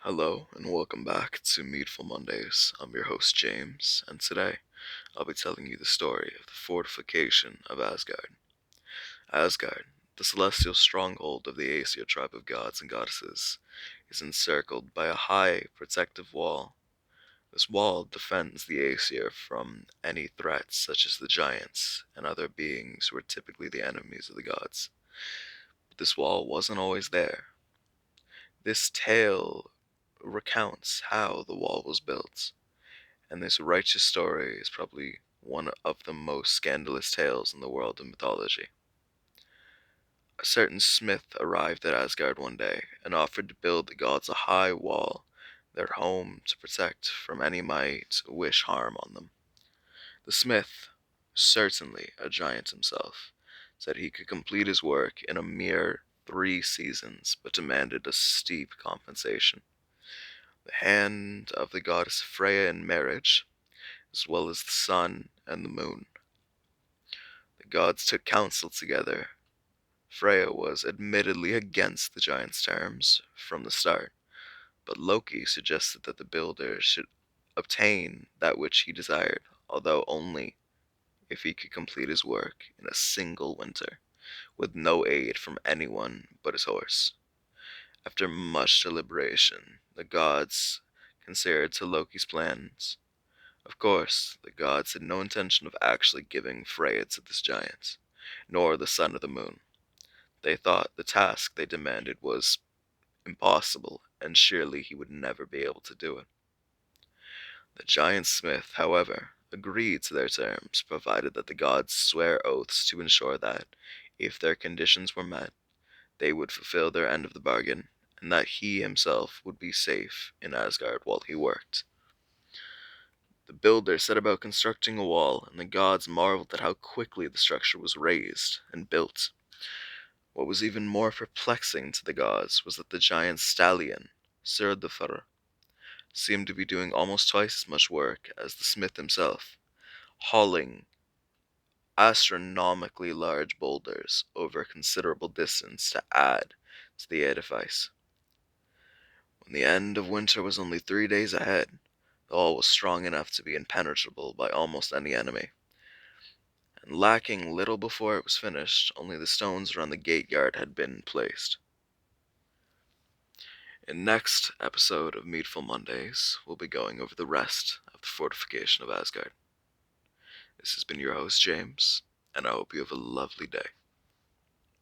Hello and welcome back to Meadful Mondays. I'm your host James, and today I'll be telling you the story of the fortification of Asgard. Asgard, the celestial stronghold of the Aesir tribe of gods and goddesses, is encircled by a high, protective wall. This wall defends the Aesir from any threats such as the giants and other beings who are typically the enemies of the gods. But this wall wasn't always there. This tale recounts how the wall was built, and this righteous story is probably one of the most scandalous tales in the world of mythology. A certain smith arrived at Asgard one day and offered to build the gods a high wall, their home to protect from any might wish harm on them. The smith, certainly a giant himself, said he could complete his work in a mere 3 seasons, but demanded a steep compensation. The hand of the goddess Freya in marriage, as well as the sun and the moon. The gods took counsel together. Freya was admittedly against the giant's terms from the start, but Loki suggested that the builder should obtain that which he desired, although only if he could complete his work in a single winter, with no aid from anyone but his horse. After much deliberation, the gods considered to Loki's plans. Of course, the gods had no intention of actually giving Freya to this giant, nor the sun or the moon. They thought the task they demanded was impossible, and surely he would never be able to do it. The giant smith, however, agreed to their terms, provided that the gods swear oaths to ensure that, if their conditions were met, they would fulfill their end of the bargain, and that he himself would be safe in Asgard while he worked. The builder set about constructing a wall, and the gods marveled at how quickly the structure was raised and built. What was even more perplexing to the gods was that the giant stallion, Surdufr, seemed to be doing almost twice as much work as the smith himself, hauling astronomically large boulders over a considerable distance to add to the edifice. When the end of winter was only 3 days ahead, the wall was strong enough to be impenetrable by almost any enemy, and lacking little before it was finished, only the stones around the gate yard had been placed. In next episode of Meadful Mondays, we'll be going over the rest of the fortification of Asgard. This has been your host, James, and I hope you have a lovely day.